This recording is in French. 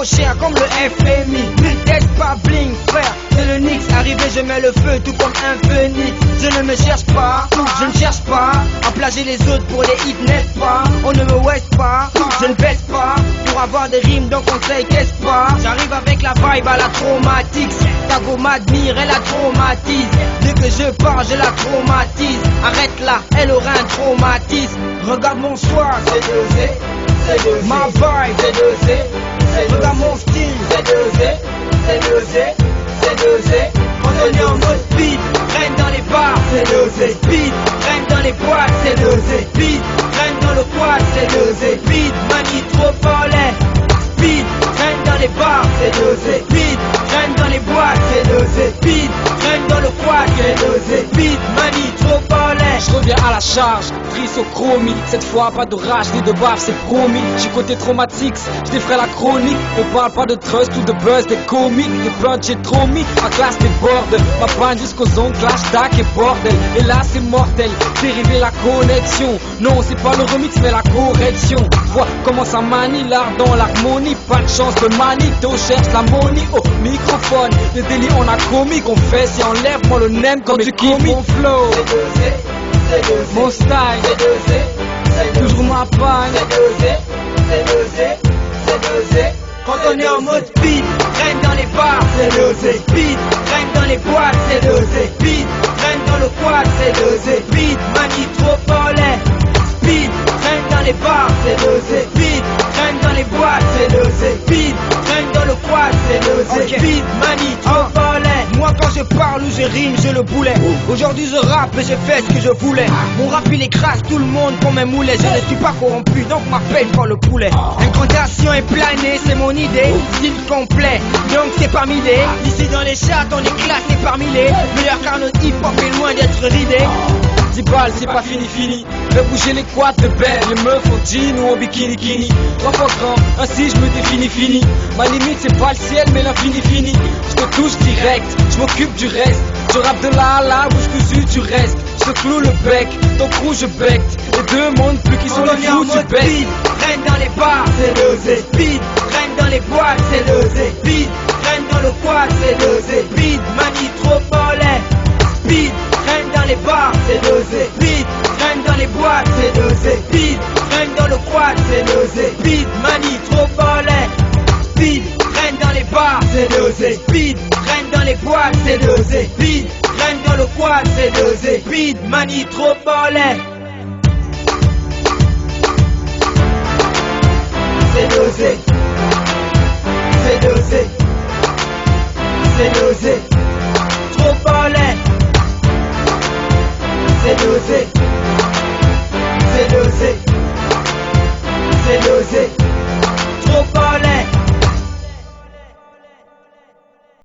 trop cher comme le FMI. Teste pas bling frère, c'est le Nix. Arrivé je mets le feu tout comme un phénix. Je ne me cherche pas, je ne cherche pas à plager les autres pour les hits, n'est-ce pas? On ne me waste pas, je ne baisse pas pour avoir des rimes donc on sait qu'est-ce pas. J'arrive avec la vibe à la traumatique. Ta go m'admire, elle la traumatise. Dès que je pars je la traumatise. Arrête là, elle aura un traumatisme. Regarde mon soir, c'est dosé, c'est dosé. Ma vibe, c'est dosé, c'est dosé. Regarde mon style, c'est dosé, c'est dosé, c'est dosé. Quand on est en mode speed, traîne dans les bars, c'est dosé. Speed, traîne dans les boîtes, c'est dosé. Speed, traîne dans le quad, c'est dosé. Speed, manie trop follet. Speed, traîne dans les bars, c'est dosé. Speed, traîne dans les boîtes, c'est dosé. Speed, traîne dans le quad, c'est dosé. Speed, manie trop follet. Je reviens à la charge, chrysochromie. Cette fois pas de rage ni de bave, c'est promis. J'suis côté traumatique, j'défraie la chronique. Ne parle pas de trust ou de buzz, des comiques. Des plantes j'ai trop mis, ma classe déborde. Ma panne jusqu'aux ongles, hashtag et bordel. Et là c'est mortel, dérivé la connexion. Non c'est pas le remix mais la correction. Vois comment ça manie l'art dans l'harmonie. Pas de chance de manito, cherche la money au microphone. Le délit on a commis, qu'on fait si enlève-moi le nem quand tu kiffes mon flow. C'est dosé, Mon style, c'est dosé, c'est dosé. toujours ma panne. C'est dosé, c'est dosé, c'est dosé. Quand on est en mode speed, traîne dans les bars, c'est dosé. Speed, traîne dans les boîtes, c'est dosé. Speed, traîne dans le quad, c'est dosé. Speed, manie trop follet. Speed, traîne dans les bars, c'est dosé. Speed, traîne dans les boîtes, c'est dosé. Speed, traîne dans le quad, c'est dosé. Speed, manie trop follet. Moi quand je parle ou je rime, je le boulet. Aujourd'hui je rappe et je fais ce que je voulais. Mon rap il écrase tout le monde comme un moulet. Je ne suis pas corrompu donc m'appelle pas le poulet. Incantation et planer c'est mon idée. Style complet donc c'est pas midé. Ici dans les charts on est classé parmi les meilleurs car notre hip hop est loin d'être ridé. 10 balles, c'est pas fini. Fais bouger les quads de belle, les meufs en jean ou en bikini. 3 fois grand, ainsi je me définis fini. Ma limite c'est pas le ciel mais l'infini fini. Je te touche direct, je m'occupe du reste. Je rappe de là à là, bouge cousu tu restes. Je te cloue le bec, ton crew je becte. Les deux mondes plus qui sont les fous du bec. Speed, traîne dans les bars, c'est dosé. Speed, traîne dans les boîtes, c'est dosé. Speed, traîne dans le quad, c'est dosé. Speed, manie trop follet. Speed, traîne dans les bars, c'est dosé. Speed, traîne dans les boîtes, c'est dosé. Speed, traîne dans le quad, c'est dosé. Speed, manie trop follet. Speed, traîne dans les bars, c'est dosé. Speed, traîne dans les boîtes, c'est dosé. Speed, traîne dans le quad, c'est dosé. Speed, manie trop follet. C'est dosé. C'est dosé. C'est dosé. Trop follet. C'est dosé, c'est dosé, c'est dosé, trop follet.